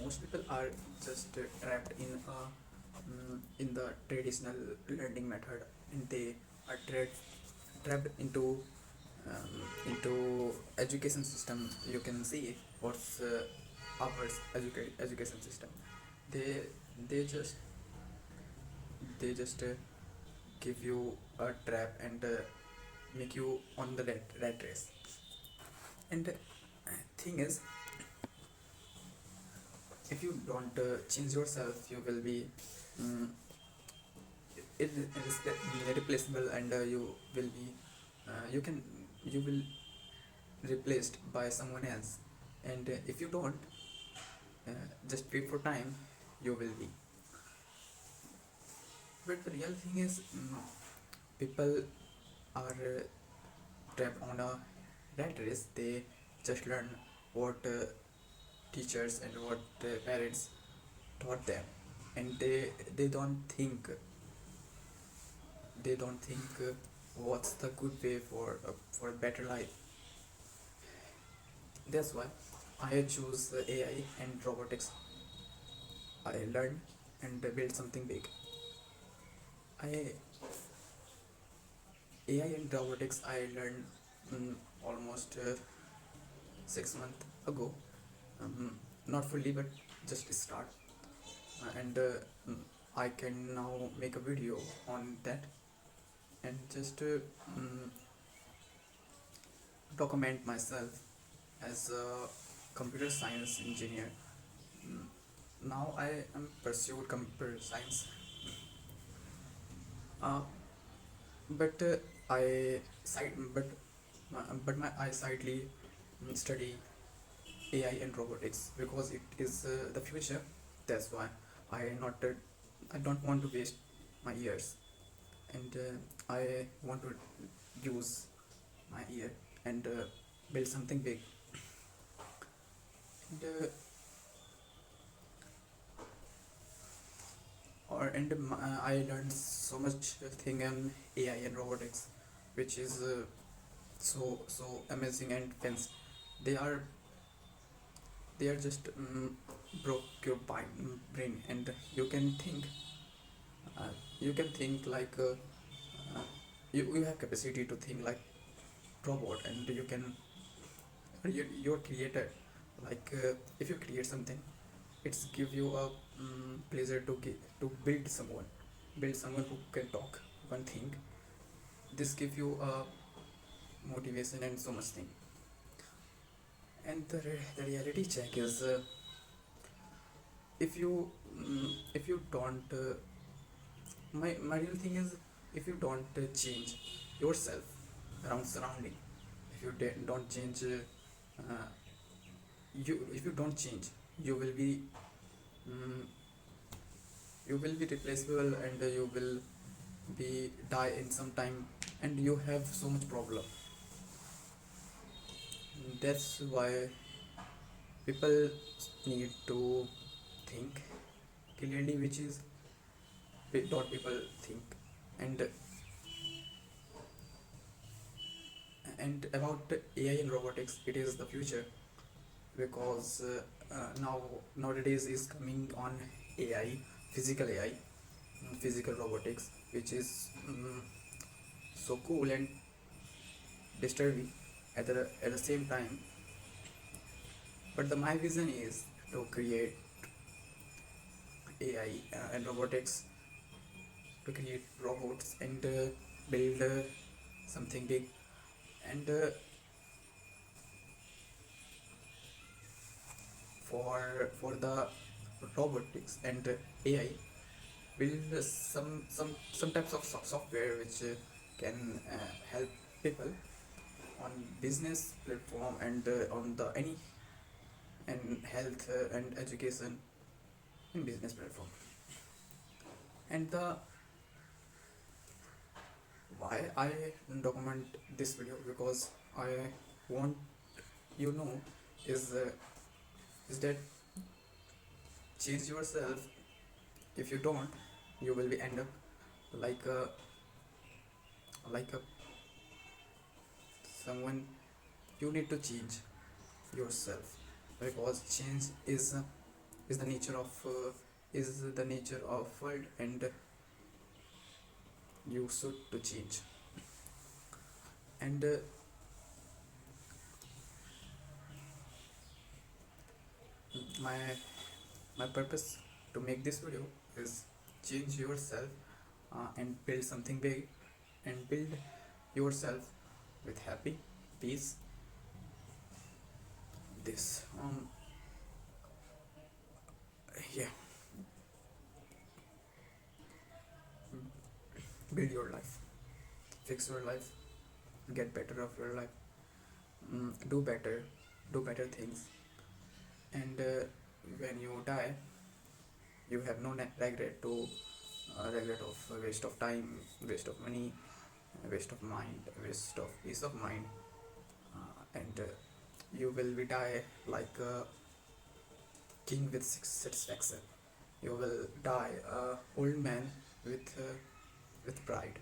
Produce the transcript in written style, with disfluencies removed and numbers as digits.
most people are just trapped in the traditional learning method, and they are trapped into education system. You can see what's our education system. They they just they just give you a trap and make you on the rat race. And thing is, if you don't change yourself, you will be um, replaceable, and you will replaced by someone else. And if you don't just wait for time, you will be. But the real thing is, people are trapped on a rat race. They just learn what teachers and what parents taught them, and they don't think what's the good way for a better life. That's why I choose AI and robotics. I learn and build something big. I AI and robotics I learned almost 6 months ago. Not fully, but just start. And I can now make a video on that, and just document myself as a computer science engineer. Mm, Now I am pursued computer science, uh, but I side but my I sidely study AI and robotics because it is the future. That's why not I don't want to waste my years, and I want to use my year and build something big. And I learned so much thing on AI and robotics, which is so amazing and fancy. They are they are just broke your brain, and uh, you can think like you have capacity to think like robot, and you're creator. Like if you create something, it's give you a pleasure to build someone who can talk, who can think. This give you a motivation and so much thing. And the reality check is, if you don't my real thing is, if you don't change yourself around surrounding, if you don't change if you don't change, you will be mm, you will be replaceable, and you will be die in some time, and you have so much problem. That's why people need to think clearly, which is what people think. And and about AI and robotics, it is the future, because nowadays is coming on AI, physical AI, physical robotics, which is so cool and disturbing at the same time. But my vision is to create AI and robotics, to create robots, and build something big. And for the robotics and AI, build some types of software which can help people on business platform, and on the any and health and education in business platform. And the why I document this video, because I want you know is is that change yourself. If you don't, you will be end up like a someone. You need to change yourself, because change is is the nature of world, and you should to change. And my my purpose to make this video is change yourself, and build something big, and build yourself with happy peace. This yeah, build your life, fix your life, get better of your life, do better, do better things, and when you die, you have no regret to regret of waste of time, waste of money, waste of mind, waste of peace of mind, and you will be die like a king with satisfaction. You will die a old man with pride.